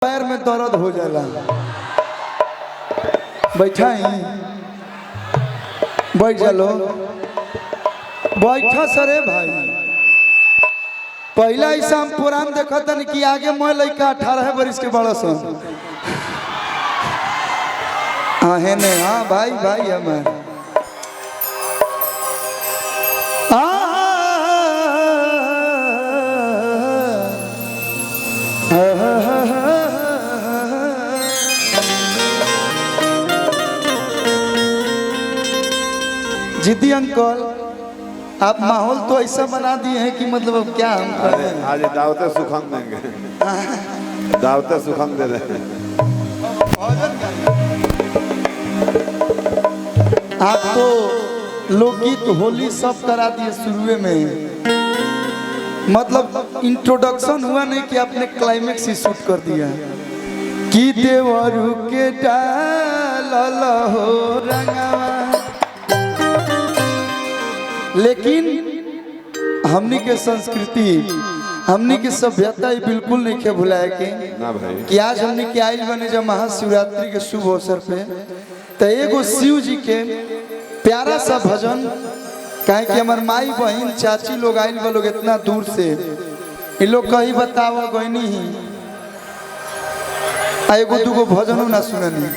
पैर में दर्द हो जाला। बैठा ही बैठ जालो बैठा सरे भाई। पहला ऐसा हम पुरान देखा था कि आगे मैं लड़का 18 बरिस के बड़ा सन। हाँ है ने हाँ भाई भाई हमारे जिद्दी अंकल आप माहौल तो ऐसा बना दिए हैं कि मतलब अब क्या हम करें। आज दावते सुखम देंगे, दावते सुखम दे रहे हैं। आप तो लोकगीत होली सब करा दिए शुरू में, मतलब इंट्रोडक्शन हुआ नहीं कि आपने क्लाइमेक्स ही शूट कर दिया कि देवरू के डाल हो रंगवा। लेकिन हमनी के संस्कृति हमनी के सभ्यता ही बिल्कुल नहीं के भुलाए के ना भाई कि आज हमनी के आइल बने जब महाशिवरात्रि के शुभ अवसर पे तो एगो शिव जी के प्यारा सा भजन कहे कि हमार माई बहन चाची लोग आइल बा लोग इतना दूर से इन लोग कहीं बतावा गईनी ही एगो दूगो भजनों ना सुननी।